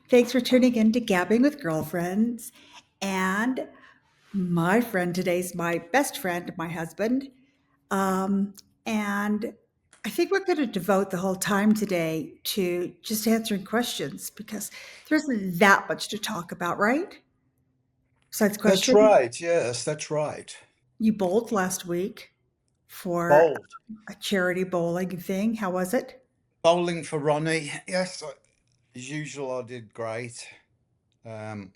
Thanks for tuning in to Gabbing with Girlfriends. And my friend today's my best friend, my husband. Um, and I think we're going to devote the whole time today to just answering questions because there isn't that much to talk about, right? Besides That's questions. right. Yes, that's right. You bowled last week for Bowled. a charity bowling thing. How was it? Bowling for Ronnie. Yes, as usual, I did great. Um,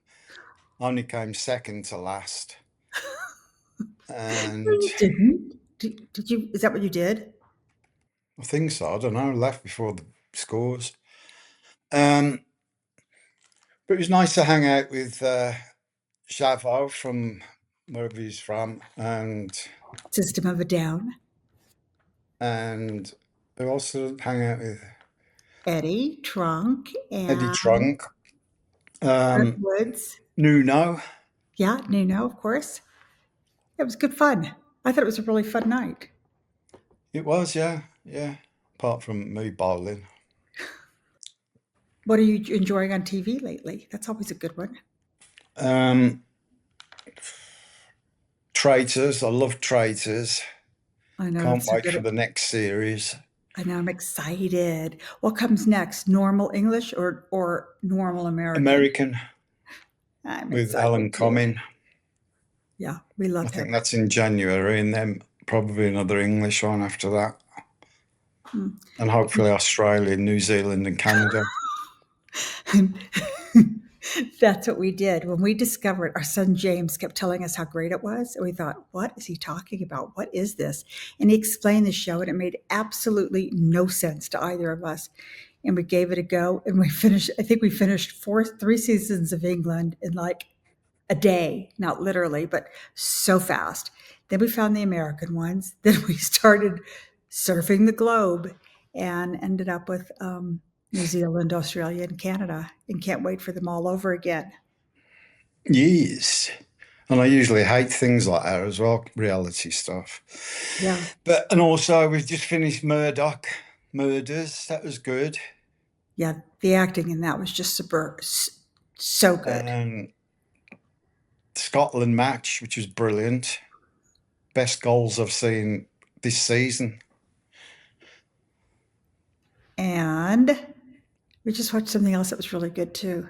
only came second to last. No, And you didn't. Did you? Is that what you did? I think so. I don't know. Left before the scores. Um, but it was nice to hang out with Chavo from wherever he's from. System of a Down. And we also hang out with Eddie, Trunk, Eddie and Trunk. Um, Woods. Nuno. Yeah, Nuno, of course. It was good fun. I thought it was a really fun night. It was, yeah, yeah. Apart from me bowling. What are you enjoying on TV lately? That's always a good one. Um, Traitors. I love Traitors. I know Can't that's so wait good. for the next series. I know I'm excited. What comes next? Normal English or normal American? American I'm with excited Alan too. Cumming. Yeah, we I love him. think that's in January, and then probably another English one after that. Mm. And hopefully Australia, New Zealand, and Canada. That's what we did. When we discovered, our son James kept telling us how great it was. And we thought, what is he talking about? What is this? And he explained the show, and it made absolutely no sense to either of us. And we gave it a go. And I think we finished three seasons of England in like a day, not literally, but so fast. Then we found the American ones. Then we started surfing the globe and ended up with New Zealand, Australia, and Canada, and can't wait for them all over again. Yes. And I usually hate things like that as well, reality stuff. Yeah. And also we've just finished Murdoch Murders. That was good. Yeah. The acting in that was just so good. And Scotland match, which was brilliant. Best goals I've seen this season. And we just watched something else that was really good too.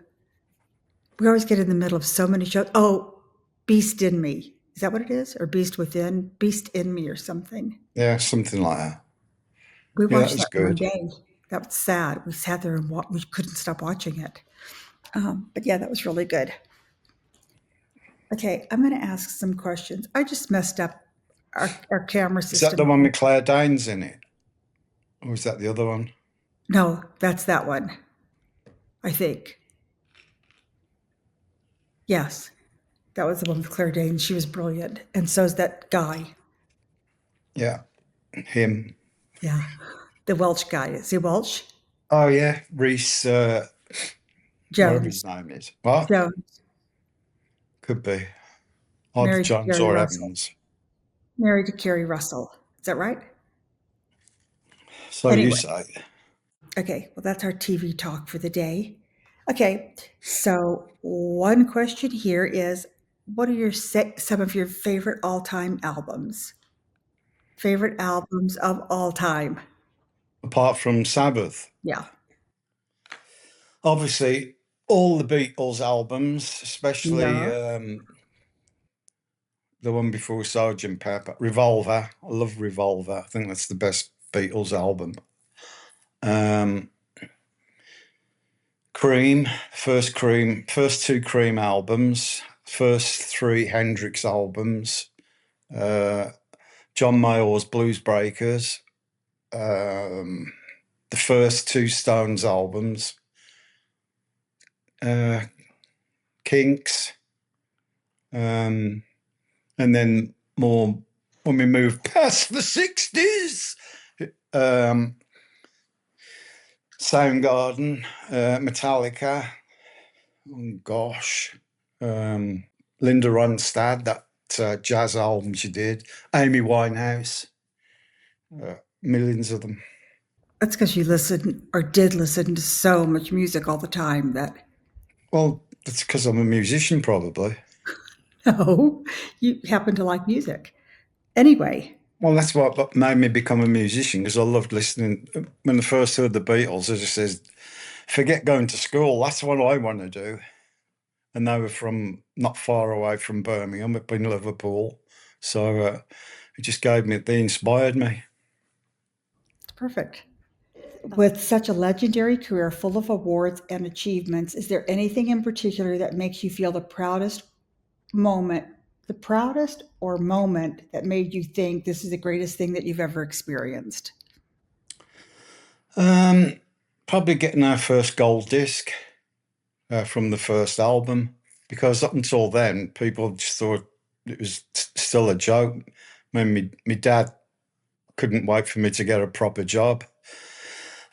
We always get in the middle of so many shows. Oh, Beast in Me. Is that what it is? Or Beast Within? Beast in Me or something. Yeah, something like that. We Yeah, that watched was that in one good. day. That was sad. We sat there and we couldn't stop watching it. But yeah, that was really good. Okay, I'm going to ask some questions. I just messed up our camera Is that the system. one with Claire Danes in it? Or is that the other one? No, that's that one, I think. Yes, that was the one with Claire Danes. She was brilliant. And so's that guy. Yeah, him. Yeah, the Welsh guy. Is he Welsh? Oh, yeah, Reese, whatever his Jones. name is. What? Jones. Could be. Either Married to Jones Carrie or Russell. Evans. Married to Carrie Russell. Is that right? So you Anyway, say. okay, well, that's our TV talk for the day. Okay, so one question here is what are some of your favorite all time albums? Favorite albums of all time? Apart from Sabbath. Yeah. Obviously, all the Beatles albums, especially Yeah. the one before Sergeant Pepper, Revolver. I love Revolver. I think that's the best Beatles album. Um, Cream, first two Cream albums, first three Hendrix albums, uh, John Mayall's Blues Breakers, the first two Stones albums, uh, Kinks, and then more when we moved past the 60s, Soundgarden, Metallica, oh gosh, Linda Ronstadt, that jazz album she did, Amy Winehouse, millions of them. That's because you listen or did listen to so much music all the time that. Well, that's because I'm a musician, probably. No, you happen to like music. Anyway, Well, that's what made me become a musician because I loved listening. When I first heard the Beatles, I just says, forget going to school. That's what I want to do. And they were from not far away from Birmingham, up in Liverpool. So it just they inspired me. it's perfect. With such a legendary career full of awards and achievements, is there anything in particular that makes you feel moment, the proudest or moment that made you think this is the greatest thing that you've ever experienced? Um, Probably getting our first gold disc from the first album, because up until then, people just thought it was still a joke. I mean, my dad couldn't wait for me to get a proper job.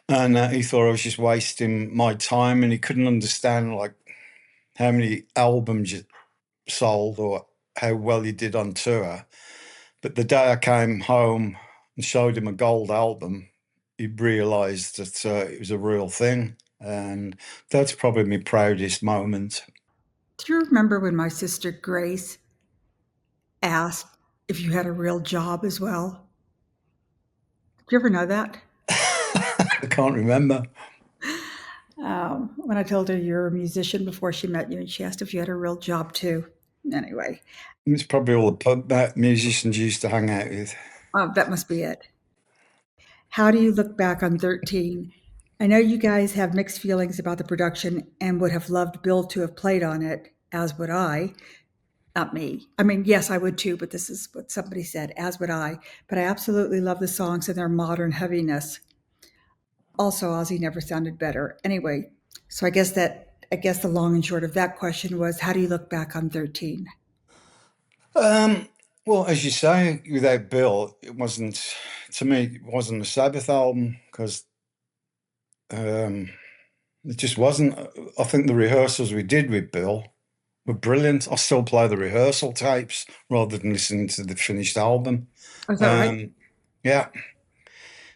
And he thought I was just wasting my time, and he couldn't understand like how many albums you sold or how well you did on tour. But the day I came home and showed him a gold album, he realised that it was a real thing, and that's probably my proudest moment. Do you remember when my sister Grace asked if you had a real job as well? Did you ever know that? I can't remember. When I told her you're a musician before she met you, and she asked if you had a real job too. Anyway, It's probably all the pub that musicians used to hang out with. that must be it. How do you look back on 13? I know you guys have mixed feelings about the production and would have loved Bill to have played on it, as would I. Not me. I mean, yes, I would too, but this is what somebody said, as would I. But I absolutely love the songs and their modern heaviness. Also, Ozzy never sounded better. Anyway, so I guess the long and short of that question was, how do you look back on 13? Um, well, as you say, without Bill, it wasn't, to me, it wasn't a Sabbath album because um, it just wasn't. I think the rehearsals we did with Bill were brilliant. I still play the rehearsal tapes rather than listening to the finished album. Oh, is that right? Um, yeah,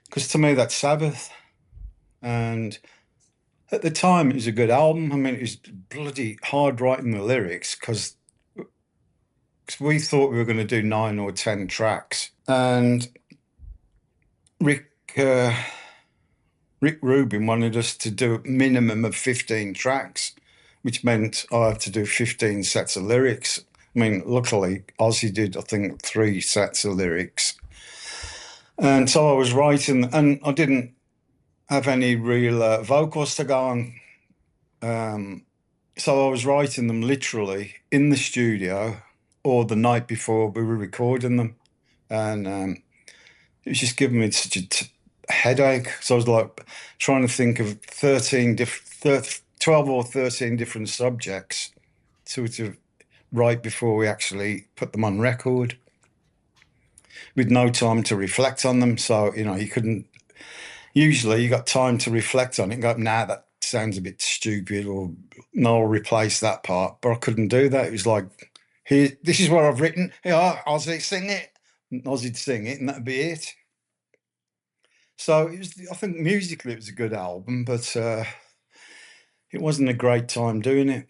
because to me, that's Sabbath. And at the time, it was a good album. I mean, it was bloody hard writing the lyrics because we thought we were going to do 9 or 10 tracks. And Rick, uh, Rick Rubin wanted us to do a minimum of 15 tracks, which meant I had to do 15 sets of lyrics. I mean, luckily, Ozzy did, I think, 3 sets of lyrics. And so I was writing, and I didn't have any real vocals to go on. So I was writing them literally in the studio or the night before we were recording them. And it was just giving me such a headache. So I was like trying to think of 12 or 13 different subjects to write before we actually put them on record with no time to reflect on them. So, you couldn't, usually you got time to reflect on it and go, nah, that sounds a bit stupid, or no, I'll replace that part. But I couldn't do that. It was like, here, this is what I've written. Yeah, Ozzy, sing it. And Ozzy'd sing it, and that'd be it. So it was, I think musically it was a good album, but it wasn't a great time doing it,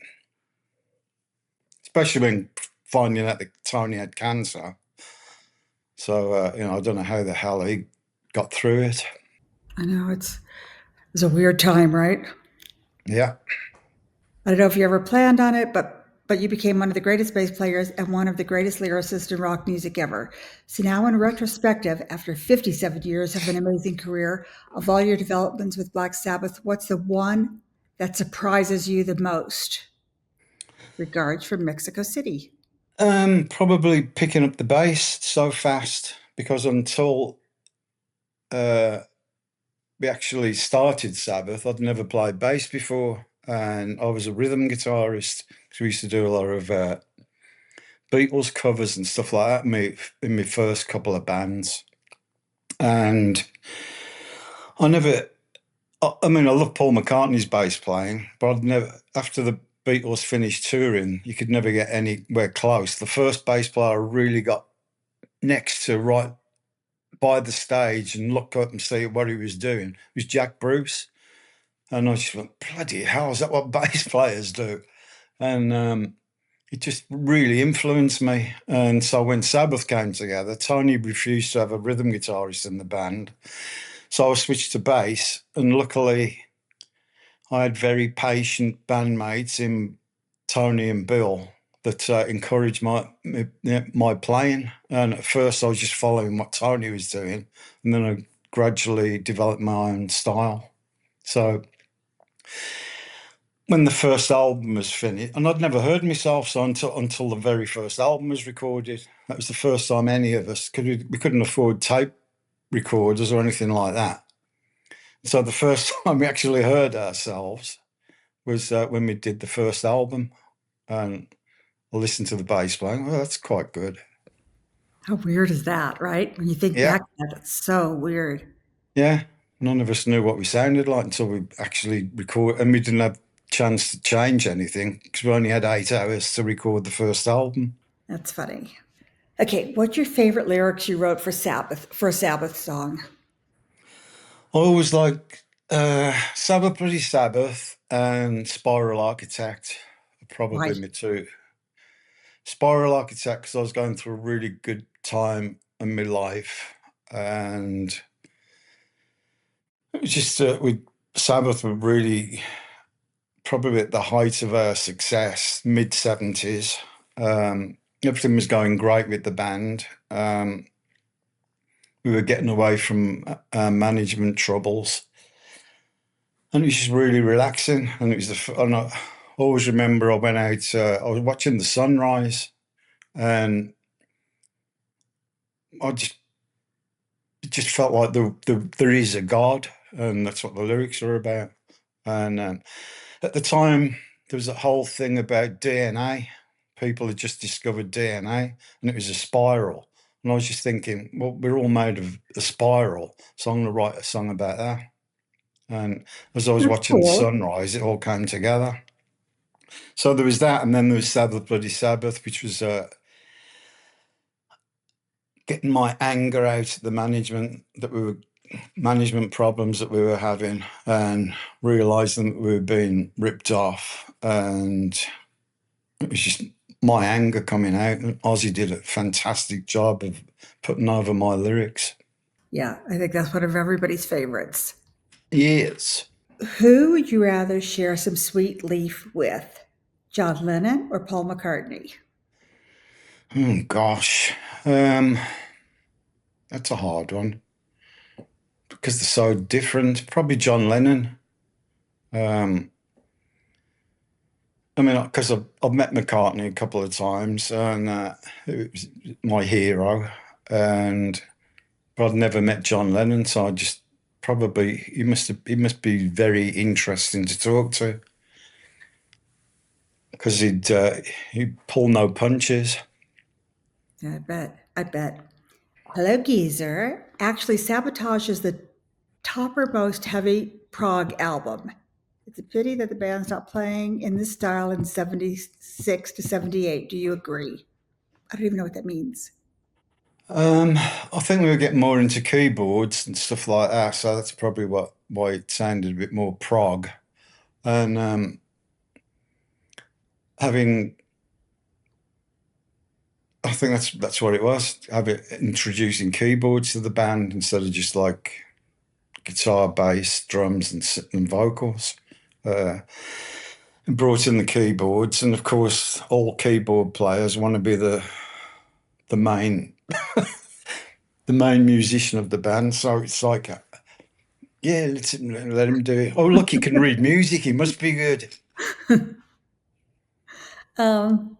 especially when finding out that Tony had cancer. So I don't know how the hell he got through it. I know it's a weird time, right? Yeah. I don't know if you ever planned on it, but you became one of the greatest bass players and one of the greatest lyricists in rock music ever. So now, in retrospective, after 57 years of an amazing career, of all your developments with Black Sabbath, what's the one that surprises you the most? Regards from Mexico City. Probably picking up the bass so fast, because until uh, we actually started Sabbath, I'd never played bass before, and I was a rhythm guitarist. So we used to do a lot of Beatles covers and stuff like that in my first couple of bands. And I never, I mean, I love Paul McCartney's bass playing, but I'd never, after the Beatles finished touring, you could never get anywhere close. The first bass player I really got next to, right by the stage and look up and see what he was doing, was Jack Bruce. And I just went, bloody hell, is that what bass players do? And it just really influenced me. And so when Sabbath came together, Tony refused to have a rhythm guitarist in the band. So I switched to bass, and luckily I had very patient bandmates in Tony and Bill that encouraged my playing. And at first I was just following what Tony was doing, and then I gradually developed my own style. So when the first album was finished, and I'd never heard myself, so until the very first album was recorded, that was the first time any of us we couldn't afford tape recorders or anything like that. So the first time we actually heard ourselves was when we did the first album, and I listened to the bass playing. Well, that's quite good. How weird is that, right? When you think Yeah, back to that, it's so weird. yeah. None of us knew what we sounded like until we actually record, and we didn't have chance to change anything because we only had 8 hours to record the first album. That's funny. Okay, what's your favorite lyrics you wrote for a Sabbath song? I always like Sabbath, Bloody Sabbath, and Spiral Architect. Are Why? probably my two. Spiral Architect because I was going through a really good time in my life, and it was just we Sabbath were really probably at the height of our success, mid 70s. Everything was going great with the band. We were getting away from management troubles, and it was just really relaxing. And it was and I always remember I went out. I was watching the sunrise, and I just it just felt like there is a God, and that's what the lyrics are about. And at the time, there was a whole thing about DNA. People had just discovered DNA, and it was a spiral. And I was just thinking, well, we're all made of a spiral, so I'm going to write a song about that. And as I was That's watching the cool. sunrise, it all came together. So there was that, and then there was Sabbath, Bloody Sabbath, which was getting my anger out at the management problems that we were having, and realizing that we were being ripped off, and it was just my anger coming out. And Ozzy did a fantastic job of putting over my lyrics. Yeah, I think that's one of everybody's favorites. Yes. Who would you rather share some sweet leaf with? John Lennon or Paul McCartney? Oh gosh. Um, that's a hard one because they're so different. Probably John Lennon. Um, I mean, because I've met McCartney a couple of times, and it was my hero, and but I'd never met John Lennon, so I just probably he must be very interesting to talk to because he'd pull no punches. Yeah, I bet. I bet. Hello, Geezer actually sabotages the toppermost heavy prog album. It's a pity that the band's not playing in this style in 76 to 78. Do you agree? I don't even know what that means. I think we were getting more into keyboards and stuff like that, so that's probably why it sounded a bit more prog. And having, I think that's what it was. Introducing keyboards to the band instead of just like guitar, bass, drums, and vocals. Uh, brought in the keyboards, and of course, all keyboard players want to be the main the main musician of the band. So it's like, yeah, let him do it. Oh, look, he can read music. He must be good. Um,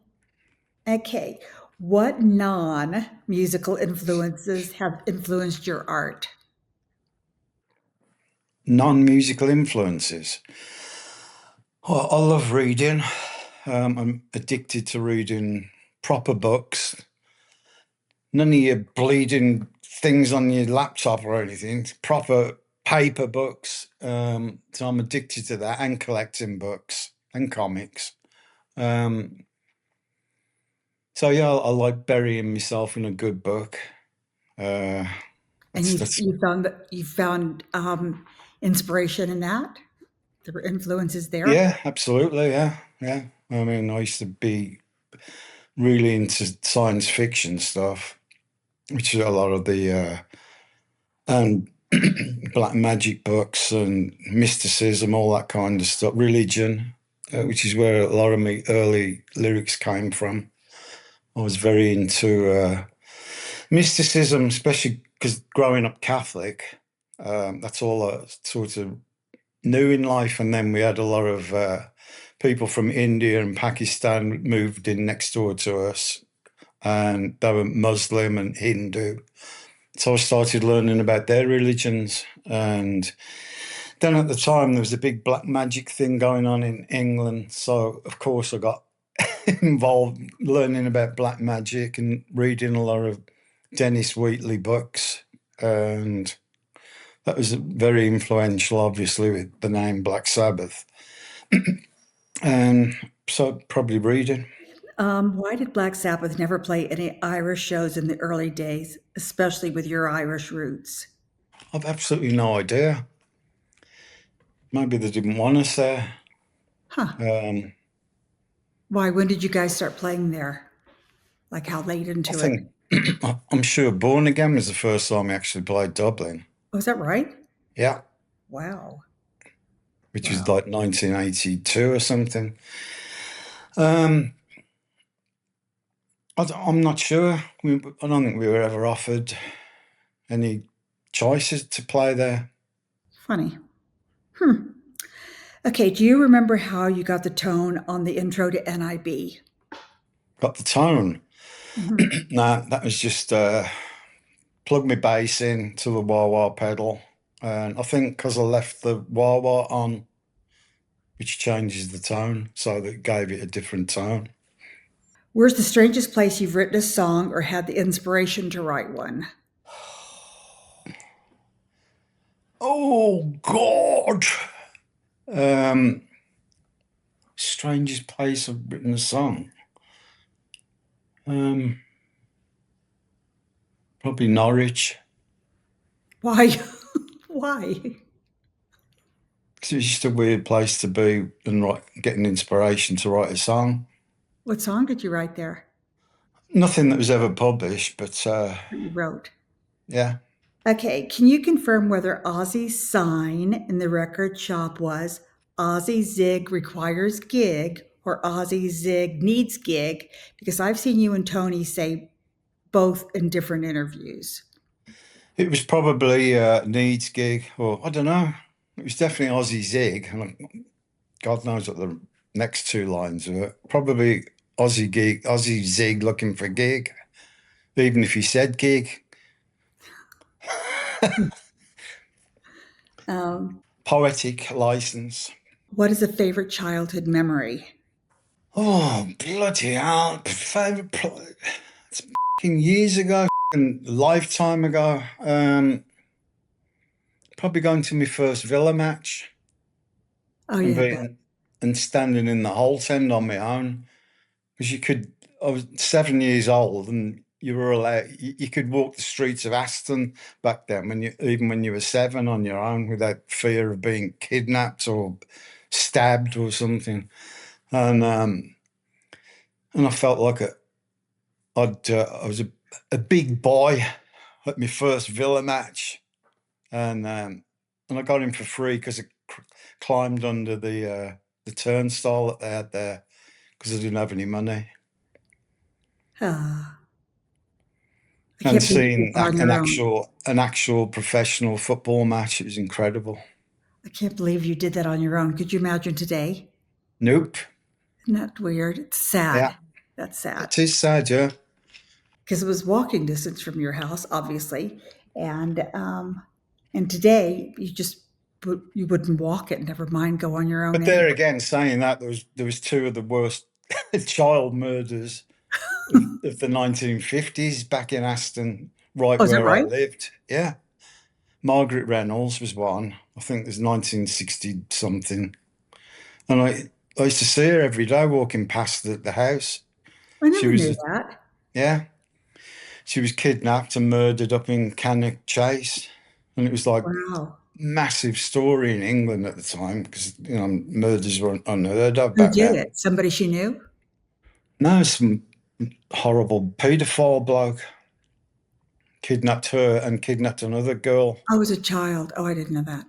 okay. What non musical influences have influenced your art? Non-musical influences. Oh, I love reading. I'm addicted to reading proper books. None of your bleeding things on your laptop or anything. It's proper paper books. So I'm addicted to that, and collecting books and comics. Um, so yeah, I like burying myself in a good book. Uh, And that's you found inspiration in that? There were influences there. Yeah, absolutely. Yeah, yeah. I mean, I used to be really into science fiction stuff, which is a lot of the and black magic books and mysticism, all that kind of stuff, religion, which is where a lot of my early lyrics came from. I was very into mysticism, especially because growing up Catholic, that's all I sort of knew in life. And then we had a lot of people from India and Pakistan moved in next door to us, and they were Muslim and Hindu. So I started learning about their religions. And then at the time, there was a big black magic thing going on in England. So, of course, I got involved learning about black magic and reading a lot of Dennis Wheatley books. And that was very influential, obviously, with the name Black Sabbath. And so probably reading. Why did Black Sabbath never play any Irish shows in the early days, especially with your Irish roots? I've absolutely no idea. Maybe they didn't want us there. Huh. Um, Why? When did you guys start playing there? Like how late I into it? think I'm sure Born Again was the first time we actually played Dublin. Oh, is that right? Yeah, Wow. which was Wow. like 1982 or something. Um, I'm not sure. I don't think we were ever offered any choices to play there. Funny. Hmm. Okay, do you remember how you got the tone on the intro to NIB? Got the tone. Mhm. Nah, that was just plug my bass in to the wah wah pedal. And I think because I left the wah wah on, which changes the tone, so that gave it a different tone. Where's the strangest place you've written a song or had the inspiration to write one? Oh God. Um, Strangest place I've written a song. Um, Probably Norwich. Why? Why? 'Cause it's just a weird place to be and getting inspiration to write a song. What song did you write there Nothing that was ever published, but that you wrote? yeah, Okay, can you confirm whether Ozzy's sign in the record shop was Ozzy Zig requires gig or Ozzy Zig needs gig? Because I've seen you and Tony say both in different interviews. it was probably Needs gig, or I don't know. It was definitely Aussie Zig, and God knows what the next two lines were. Probably Aussie gig, Aussie Zig looking for gig, even if he said gig. Um, Poetic license. what is a favorite childhood memory? Oh, bloody hell. Favorite play. It's fucking years ago, fucking lifetime ago. Probably going to my first Villa match Oh and yeah, but being and standing in the Holt end on my own. Because I was 7 years old and you were allowed, you could walk the streets of Aston back then even when you were seven on your own without fear of being kidnapped or stabbed or something. And I felt like I was a big boy at my first Villa match, and I got in for free because I climbed under the turnstile that they had there because I didn't have any money. ah, I And can't believe you did seeing that on an your own. actual professional football match, it was incredible. I can't believe you did that on your own. Could you imagine today? Nope. Isn't that weird? It's Yeah, sad. That's sad. it is sad, yeah. Because it was walking distance from your house, obviously, and today you wouldn't walk it. Never mind go on your own But anyway. there again, saying that there was two of the worst child murders of the 1950s back in Aston, right Oh, is that where I right? lived. Yeah. Margaret Reynolds was one. I think it was 1960 something. And I used to see her every day walking past the house. I She never was, knew that. yeah, she was kidnapped and murdered up in Cannock Chase. And it was like Wow. massive story in England at the time because murders were unheard of Who back did then. it? Somebody she knew? No, some horrible paedophile bloke kidnapped her and kidnapped another girl. I was a child. Oh, I didn't know that.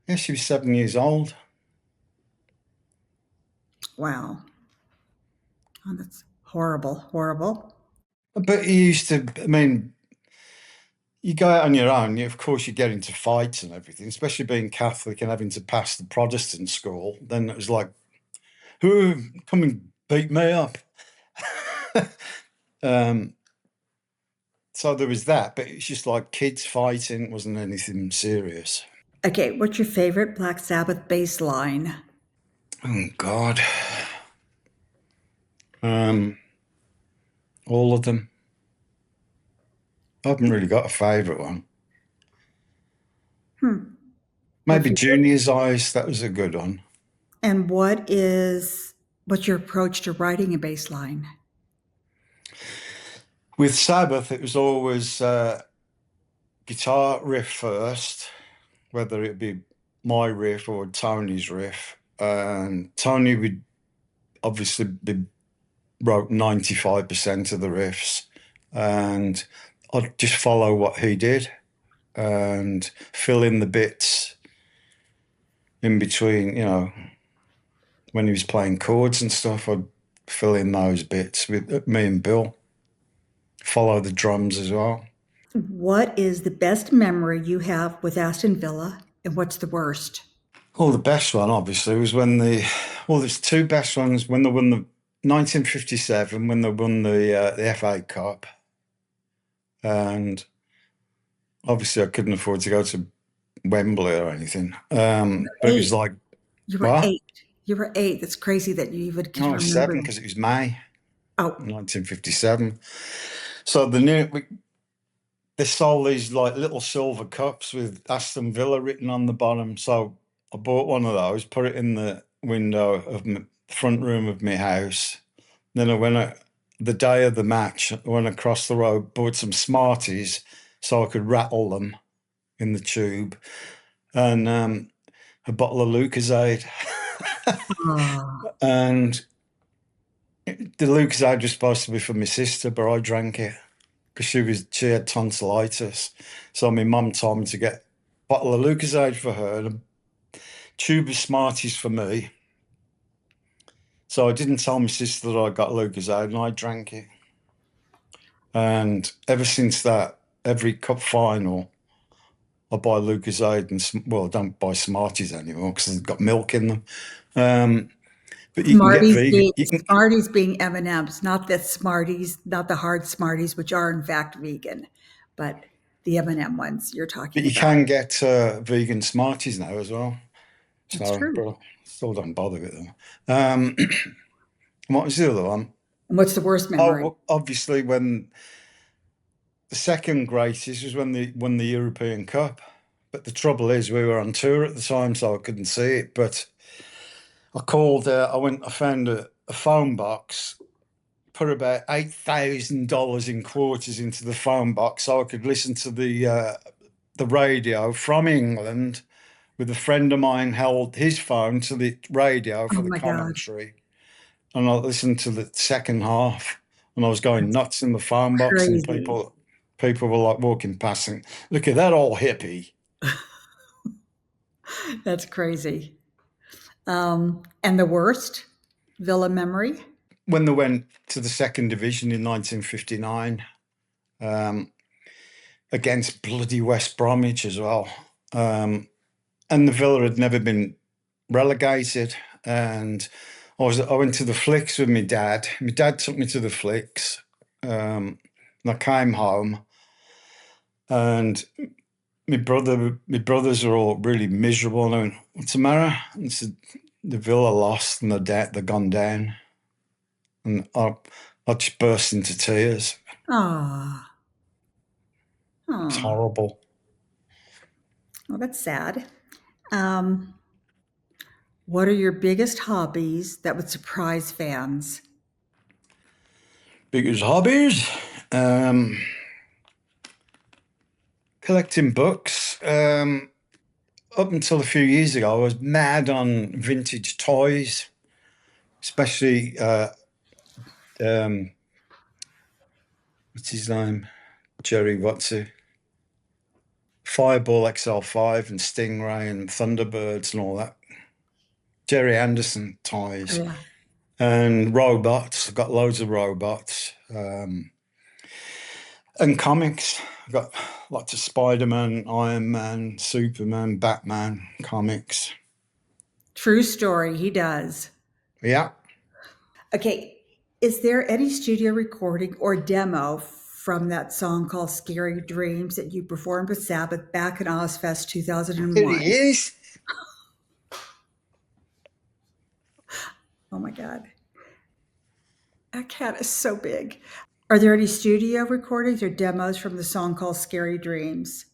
Yeah, she was 7 years old. Wow. Oh, that's horrible, horrible. But he used to, I mean, you go out on your own, of course, you get into fights and everything, especially being Catholic and having to pass the Protestant school. Then it was like, who come and beat me up? um, so there was that, but it's just like kids fighting, it wasn't anything serious. Okay, what's your favorite Black Sabbath bass line? Oh, God. Um, all of them. I haven't really got a favourite one. What Maybe if you Junior's Eyes, that was a good one. and what's your approach to writing a bass line? With Sabbath, it was always guitar riff first, whether it be my riff or Tony's riff. And Tony would obviously wrote 95% of the riffs, and I'd just follow what he did and fill in the bits in between, when he was playing chords and stuff, I'd fill in those bits with me and Bill, follow the drums as well. What is the best memory you have with Aston Villa, and what's the worst? Oh, the best one, obviously, was well, there's two best ones when they won the 1957, when they won the FA Cup. And obviously, I couldn't afford to go to Wembley or anything. But it was Eight. like, You were what? 8. You were 8. That's crazy that you even can No, I was seven remember. because it was May Oh, 1957. So they sold these like little silver cups with Aston Villa written on the bottom. So I bought one of those, put it in the window of the front room of my house. Then the day of the match, I went across the road, bought some Smarties so I could rattle them in the tube, and a bottle of Lucozade. ah, And the Lucozade was supposed to be for my sister, but I drank it because she had tonsillitis. So my mum told me to get a bottle of Lucozade for her and a tube of Smarties for me. So I didn't tell my sister that I got Lucozade, and I drank it. And ever since that, every cup final, I buy Lucozade I don't buy Smarties anymore because they've got milk in them. Um, but you can get vegan. You can, Smarties being M&Ms, not the Smarties, not the hard Smarties, which are in fact vegan, but the M&M ones you're but talking you about. can get vegan Smarties now as well. That's So, true. but I still don't bother with them. Um, what was the other one? And what's the worst Oh, memory? well, obviously when the second greatest was when they won the European Cup. But the trouble is, we were on tour at the time, so I couldn't see it. But I found a phone box, put about $8,000 in quarters into the phone box so I could listen to the radio from England. With a friend of mine held his phone to the radio Oh for the my God, commentary, and I listened to the second half, and I was going that's nuts in the phone box, and crazy. people were like walking past and look at that old hippie. That's crazy. And the worst Villa memory? When they went to the second division in 1959, um, against bloody West Bromwich as well. And the Villa had never been relegated. And I went to the flicks with my dad. My dad took me to the flicks. And I came home, and my brothers are all really miserable. And I went, "What's the matter?" And said, "The Villa lost, and they're gone down." And I just burst into tears. Ah, It's oh, horrible. well, that's sad. Um, what are your biggest hobbies that would surprise fans? Biggest hobbies, um, collecting books. up until a few years ago, I was mad on vintage toys, especially what's his name? Jerry Watsu. Fireball XL5 and Stingray and Thunderbirds and all that. Jerry Anderson Oh, toys yeah. and robots. I've got loads of robots and comics. I've got lots of Spider-Man, Iron Man, Superman, Batman comics. True story. He does. Yeah. Okay. Is there any studio recording or demo from that song called Scary Dreams that you performed with Sabbath back in Ozfest It 2001? is. Oh my God. That cat is so big. Are there any studio recordings or demos from the song called Scary Dreams?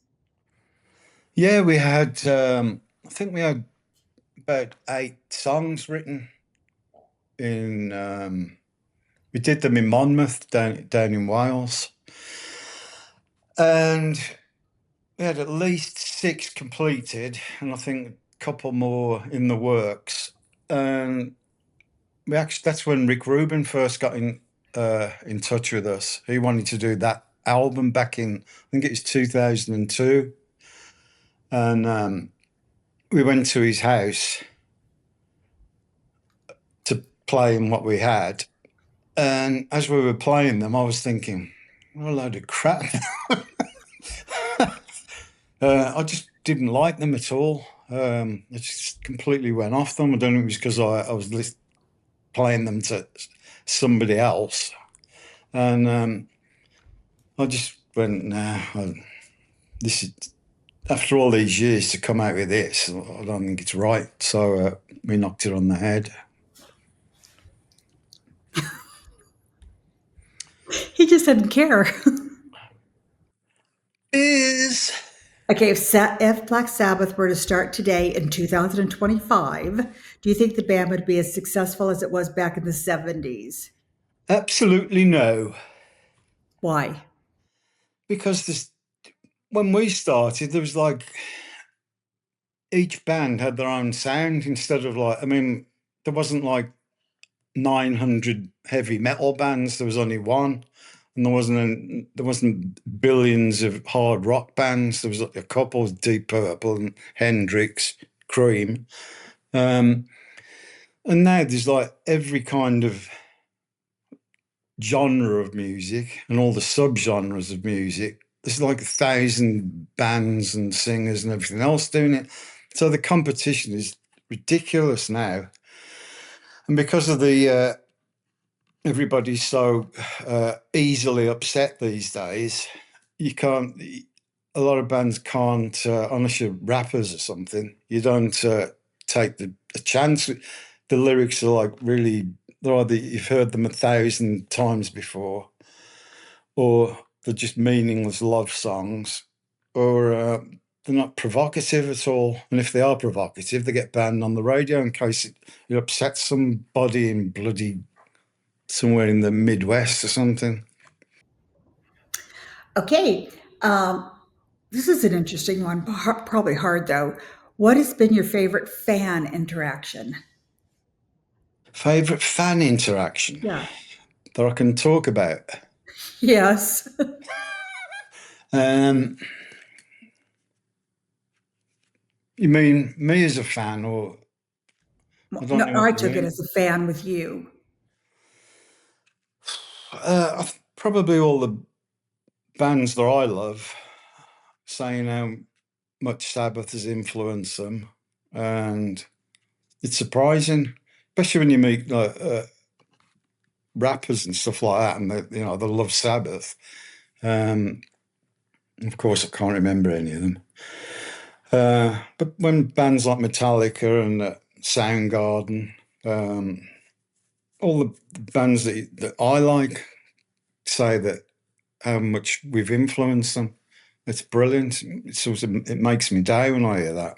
Yeah, we had I think we had about 8 songs written in we did them in Monmouth down in Wales. And we had at least 6 completed, and I think a couple more in the works. And we actually that's when Rick Rubin first got in touch with us. He wanted to do that album back in, I think it was 2002. And we went to his house to play him what we had. And as we were playing them, I was thinking, what a load of crap. I just didn't like them at all. I just completely went off them. I don't know if it was because I was playing them to somebody else. And I just went, nah, this is, after all these years to come out with this, I don't think it's right. So we knocked it on the head. He just didn't care. Is Okay, if Black Sabbath were to start today in 2025, do you think the band would be as successful as it was back in the 70s? absolutely no. Why? Because when we started, there was like each band had their own sound instead of like, I mean, there wasn't like 900 heavy metal bands. There was only one, and there wasn't billions of hard rock bands. There was like a couple of Deep Purple and Hendrix, Cream, and now there's like every kind of genre of music and all the subgenres of music. There's like 1,000 bands and singers and everything else doing it. So the competition is ridiculous now. And because of the everybody's so easily upset these days, you can't. A lot of bands can't, unless you're rappers or something. You don't take a chance. The lyrics are like really. They're either you've heard them 1,000 times before, or they're just meaningless love songs, or they're not provocative at all. And if they are provocative, they get banned on the radio in case it upsets somebody in bloody somewhere in the Midwest or something. Okay, um, this is an interesting one, probably hard though. What has been your favorite fan interaction? Favorite fan interaction Yeah. that I can talk about. Yes. Um, you mean me as a fan, or I don't No, know what I you took it mean. as a fan with you. Probably all the bands that I love, saying how much Sabbath has influenced them, and it's surprising, especially when you meet like rappers and stuff like that, and they love Sabbath. Um, of course, I can't remember any of them. But when bands like Metallica and Soundgarden, um, all the bands that I like say that how much we've influenced them. It's brilliant. It makes me day when I hear that.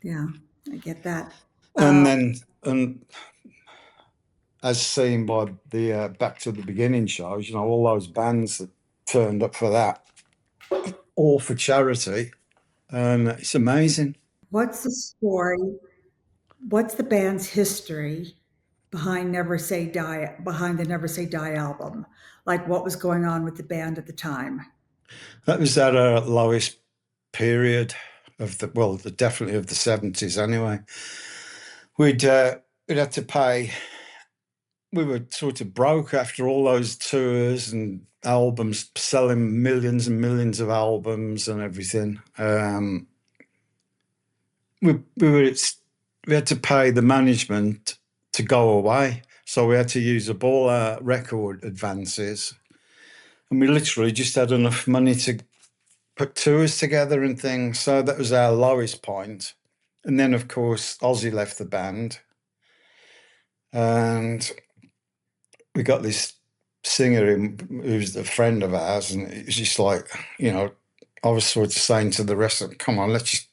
Yeah, I get that. And then, and as seen by the Back to the Beginning shows, all those bands that turned up for that, all for charity. and it's amazing. What's the story? What's the band's history behind Never Say Die, behind the Never Say Die album? Like what was going on with the band at the time? That was at our lowest period of definitely of the 70s anyway. We'd had to pay. We were sort of broke after all those tours and albums, selling millions and millions of albums and everything. We had to pay the management to go away, so we had to use up all our record advances, and we literally just had enough money to put tours together and things. So that was our lowest point. And then, of course, Ozzy left the band, and we got this singer who's a friend of ours, and it was just like, I was sort of saying to the rest of them, come on, let's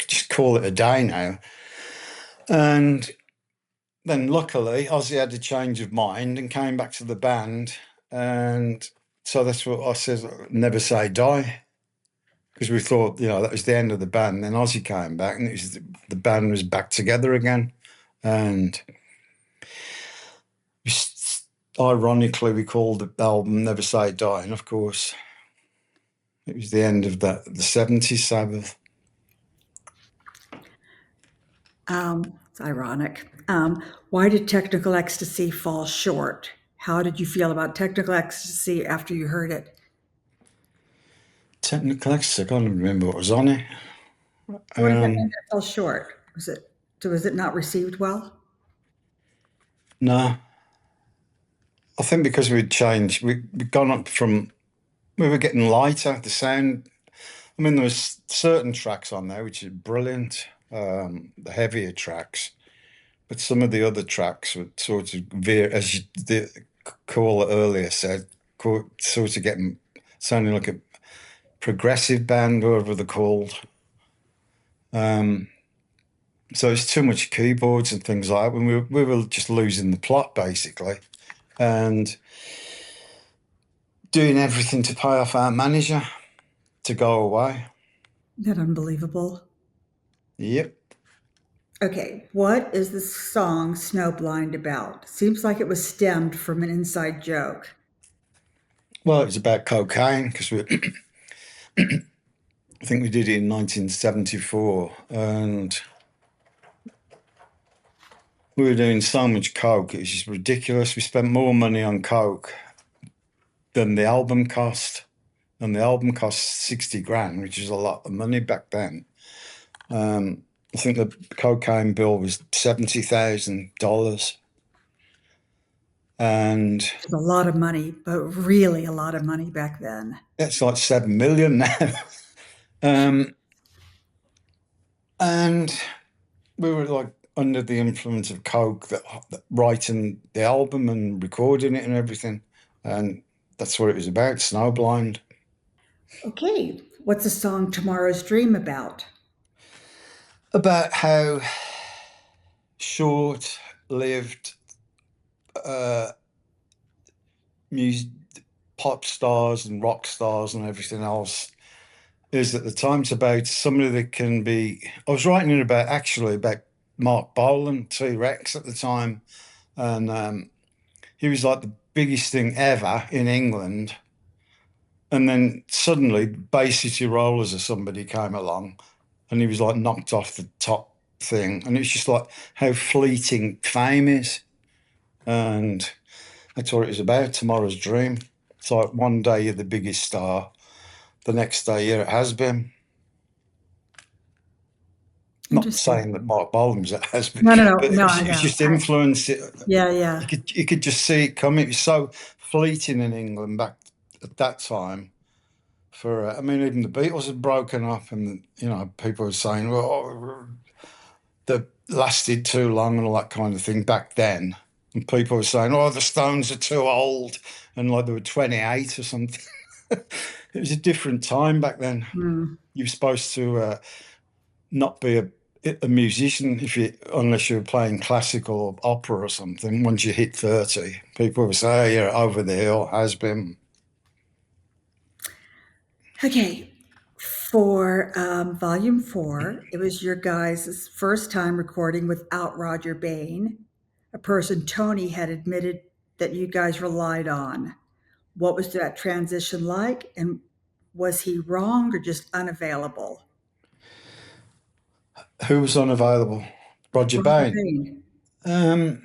just call it a day now. And then luckily Ozzy had a change of mind and came back to the band, and so that's what I said, never say die, because we thought, that was the end of the band. Then Ozzy came back, and the band was back together again, and ironically we called the album Never Say Die, and of course it was the end of the 70s Sabbath. It's ironic. Why did Technical Ecstasy fall short? How did you feel about Technical Ecstasy after you heard it? Technical Ecstasy, I can't even remember what was on it. What does that mean that fell short? Was it not received well? No, I think because we'd changed, we'd gone up from, we were getting lighter, the sound. I mean, there was certain tracks on there which are brilliant, the heavier tracks, but some of the other tracks would sort of veer, as the caller earlier said, sort of getting sounding like a progressive band, whatever they're called. So it's too much keyboards and things like that. When we were just losing the plot basically, and doing everything to pay off our manager to go away. Isn't that unbelievable? Yep. Okay, what is the song Snowblind about? Seems like it was stemmed from an inside joke. Well, it was about cocaine because I think we did it in 1974, and we were doing so much coke. It was just ridiculous. We spent more money on coke than the album cost, and the album cost 60 grand, which is a lot of money back then. I think the cocaine bill was $70,000, and It's a lot of money, but really a lot of money back then. it's like 7 million now. And we were like under the influence of coke, that writing the album and recording it and everything, and that's what it was about, Snowblind. Okay, what's the song Tomorrow's Dream about? About how short-lived music, pop stars and rock stars and everything else is at the time. It's about somebody that can be. I was writing about Mark Bolan, T-Rex at the time, and he was like the biggest thing ever in England. And then suddenly, Bay City Rollers or somebody came along, and he was like knocked off the top thing. And it's just like how fleeting fame is. And that's what it was about, Tomorrow's Dream. It's like one day you're the biggest star, the next day you're a has-been. Not Interesting. saying that Mark Bolan's a has-been, No, but no, it I was know. just influence. Yeah. You could just see it coming. It was so fleeting in England back at that time. I mean, even the Beatles had broken up, and people were saying, "Well, they lasted too long" and all that kind of thing back then. And people were saying, "Oh, the Stones are too old," and like they were 28 or something. It was a different time back then. Hmm. You were supposed to not be a musician unless you were playing classical or opera or something. Once you hit 30, people would say, "Oh, you're over the hill, has been." Okay, For volume 4, it was your guys' first time recording without Roger Bain, a person Tony had admitted that you guys relied on. What was that transition like? And was he wrong or just unavailable? Who was unavailable? Roger Roger Bain. Bain. Um,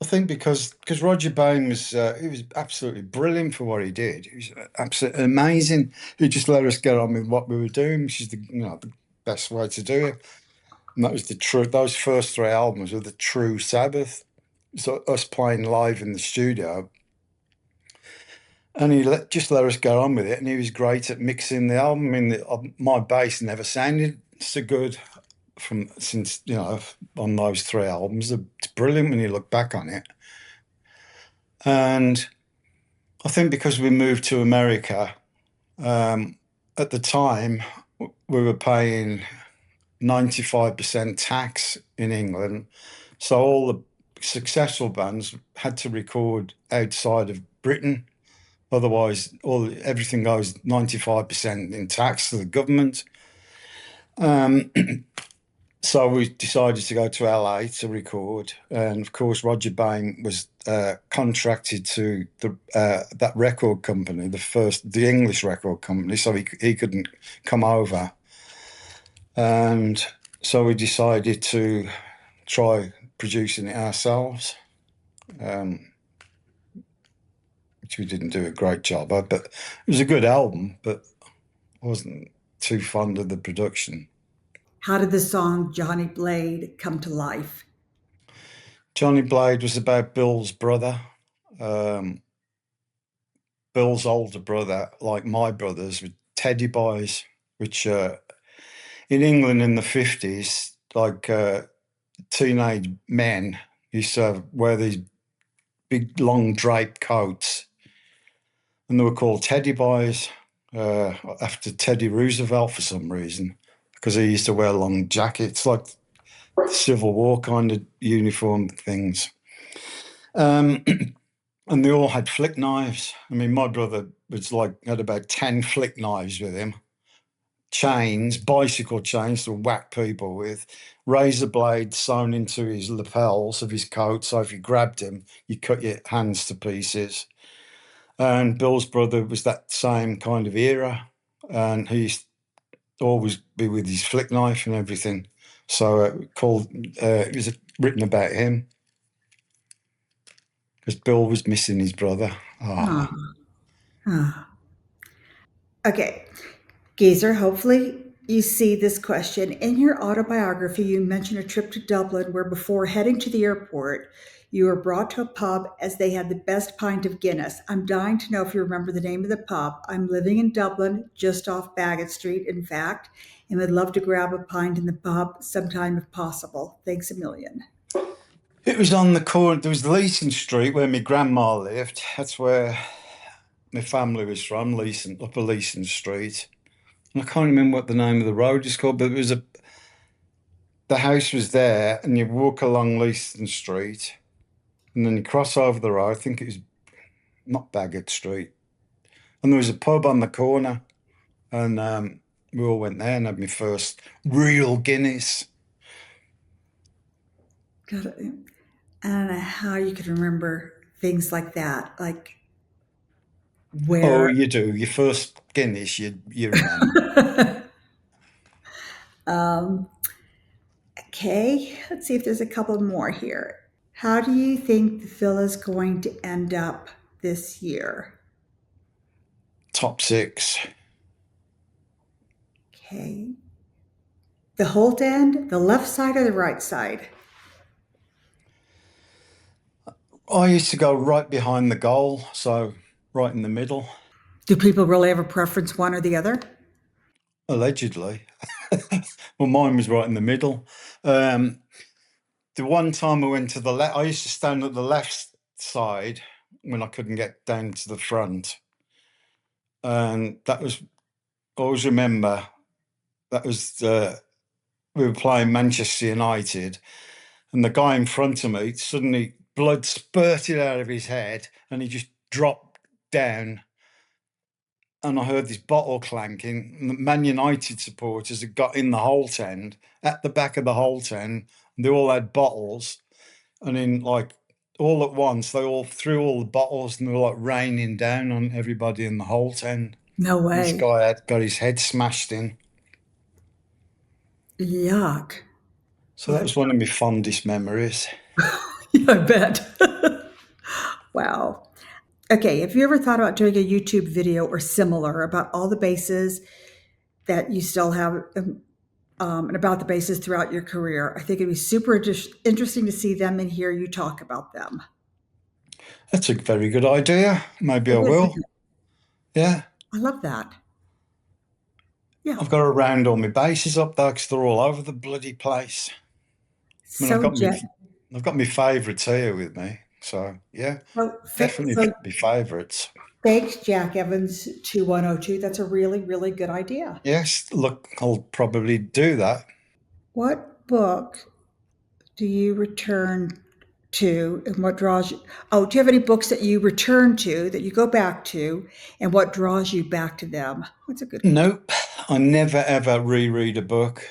I think because Roger Bain was he was absolutely brilliant for what he did. He was absolutely amazing. He just let us get on with what we were doing, which is the best way to do it. And that was the true. Those first 3 albums were the true Sabbath. So us playing live in the studio, and just let us get on with it. And he was great at mixing the album. I mean, my bass never sounded so good since on those 3 albums. It's brilliant when you look back on it. And I think because we moved to America, at the time we were paying 95% tax in England. So all the successful bands had to record outside of Britain. Otherwise, everything goes 95% in tax to the government. So we decided to go to LA to record, and of course Roger Bain was contracted to that record company, the English record company, so he couldn't come over, and so we decided to try producing it ourselves, which we didn't do a great job of, but it was a good album, but I wasn't too fond of the production. How did the song Johnny Blade come to life? Johnny Blade was about Bill's brother. Um, Bill's older brother, like my brothers, with teddy boys, which in England in the 50s, like teenage men used to wear these big, long draped coats, and they were called teddy boys after Teddy Roosevelt for some reason, because he used to wear long jackets, like the Civil War kind of uniform things. And they all had flick knives. I mean, my brother had about 10 flick knives with him, chains, bicycle chains to whack people with, razor blades sewn into his lapels of his coat. So if you grabbed him, you cut your hands to pieces. And Bill's brother was that same kind of era. And he used to always be with his flick knife and everything. So it was written about him because Bill was missing his brother. Ah, Ah. ah. Okay, Geezer, hopefully you see this question. In your autobiography, you mention a trip to Dublin where before heading to the airport, you were brought to a pub as they had the best pint of Guinness. I'm dying to know if you remember the name of the pub. I'm living in Dublin, just off Bagot Street, in fact, and would love to grab a pint in the pub sometime if possible. Thanks a million. It was on the corner. There was Leeson Street where my grandma lived. That's where my family was from, Upper Leeson Street. And I can't remember what the name of the road is called, but the house was there, and you walk along Leeson Street, and then you cross over the road. I think it was not Bagot Street, and there was a pub on the corner, and we all went there and had my first real Guinness. God, I don't know how you could remember things like that, like Oh, where. you do. Your first Guinness, you remember. um, Okay, let's see if there's a couple more here. How do you think the Villa's going to end up this year? Top six. Okay. The Holt end, the left side or the right side? I used to go right behind the goal, so right in the middle, Do people really have a preference, one or the other? allegedly. Well, mine was right in the middle. Um, the one time I went to the left, I used to stand at the left side when I couldn't get down to the front. And that was, I always remember, that was, we were playing Manchester United, and the guy in front of me, suddenly blood spurted out of his head, and he just dropped down. and I heard this bottle clanking, and the Man United supporters had got in the Holt end, at the back of the Holt end, and they all had bottles, and in like all at once, they all threw all the bottles, and they were like raining down on everybody in the Holt end. No This way. guy had got his head smashed in. Yuck. So Well, that was one of my fondest memories. I bet. Wow. Okay, have you ever thought about doing a YouTube video or similar about all the bases that you still have and about the bases throughout your career? I think it'd be super interesting to see them and hear you talk about them. That's a very good idea. Maybe I It is, will. isn't it? Yeah. I love that. Yeah. I've got to round all my bases up though, because they're all over the bloody place. I mean, So, I've got my favourites here with me. So yeah, definitely so be favourites. thanks, Jack Evans 2102. That's a really, really good idea. Yes, look, I'll probably do that. What book do you return to and what draws you? Oh, do you have any books that you return to that you go back to and what draws you back to them? That's a good question. Nope, I never ever reread a book.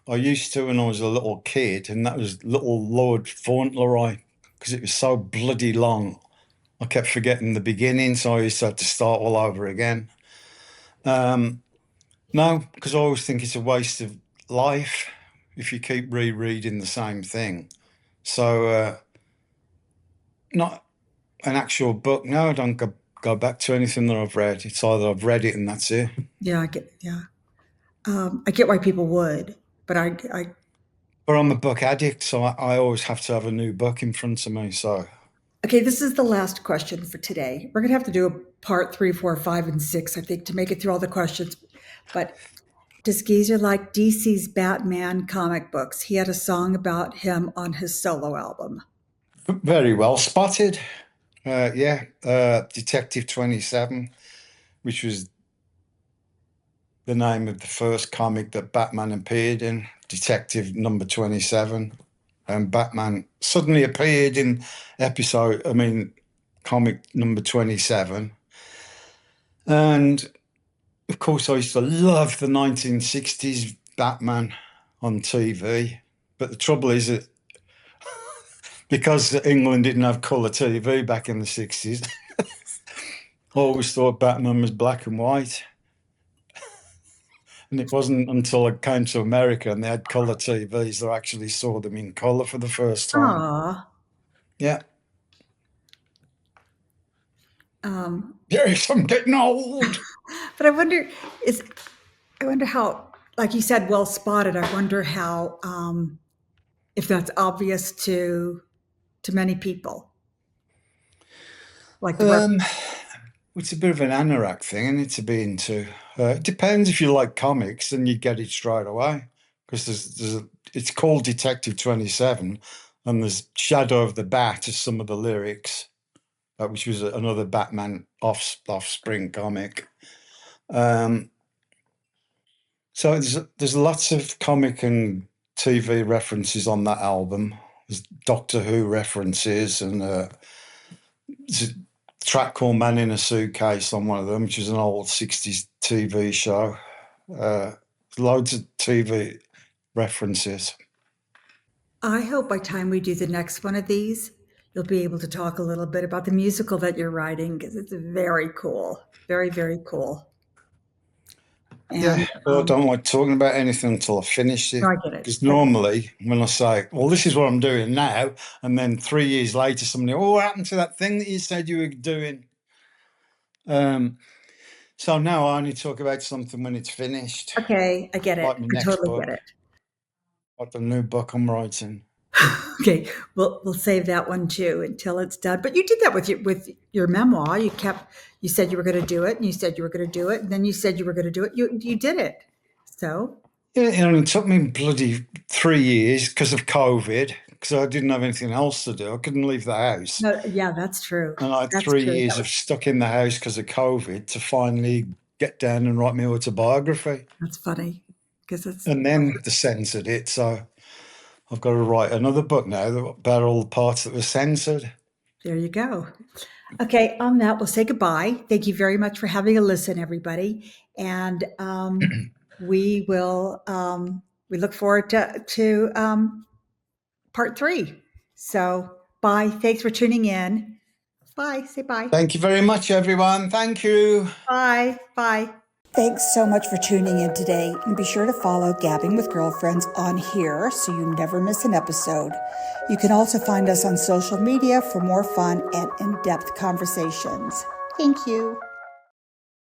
I used to when I was a little kid, and that was Little Lord Fauntleroy, because it was so bloody long. I kept forgetting the beginning, so I used to have to start all over again. No, because I always think it's a waste of life if you keep rereading the same thing. So, not an actual book. No, I don't go back to anything that I've read. It's either I've read it and that's it. Yeah, I get why people would, but But I'm a book addict, so I always have to have a new book in front of me. So, okay, this is the last question for today. We're gonna have to do a part 3, 4, 5, and 6, I think, to make it through all the questions. But does Geezer like DC's Batman comic books? He had a song about him on his solo album. very well spotted. Yeah, Detective 27, which was the name of the first comic that Batman appeared in, Detective number 27. And Batman suddenly appeared in comic number 27. And of course, I used to love the 1960s Batman on TV. But the trouble is that because England didn't have colour TV back in the 60s, I always thought Batman was black and white. And it wasn't until I came to America and they had colour TVs that I actually saw them in colour for the first time. Aw. Yeah. Um, Yes, I'm getting old. but is I wonder how, like you said, well spotted. I wonder how if that's obvious to many people, like the web. Um, it's a bit of an anorak thing, and to be into. It depends if you like comics, then you get it straight away because it's called Detective 27, and there's Shadow of the Bat as some of the lyrics, which was another Batman offspring comic. So there's lots of comic and TV references on that album. There's Doctor Who references, and there's a track called Man in a Suitcase on one of them, which is an old 60s TV show. Loads of TV references. I hope by time we do the next one of these, you'll be able to talk a little bit about the musical that you're writing because it's very cool, very, very cool. Yeah, And but I don't like talking about anything until I finish no, it. I get it. Because normally when I say, well, this is what I'm doing now, and then 3 years later, somebody, oh, what happened to that thing that you said you were doing? So now I only talk about something when it's finished, Okay, I get it. like my I next totally get book, it. like the new book I'm writing. Okay, we'll save that one too until it's done. But you did that with your memoir. You said you were going to do it, and you said you were going to do it, and then you said you were going to do it. You did it. So Yeah, it only took me bloody 3 years because of COVID, because I didn't have anything else to do. I couldn't leave the house. no, yeah, that's true. And I had That's three true. years of stuck in the house because of COVID to finally get down and write my autobiography. That's funny because it's And then they censored it. So I've got to write another book now about all the parts that were censored. there. You go. Okay, on that, we'll say goodbye. Thank you very much for having a listen, everybody. And we will, we look forward to part 3. So bye. Thanks for tuning in. Bye. Say bye. Thank you very much, everyone. Thank you. Bye. Bye. Thanks so much for tuning in today, and be sure to follow Gabbing with Girlfriends on here so you never miss an episode. You can also find us on social media for more fun and in-depth conversations. Thank you.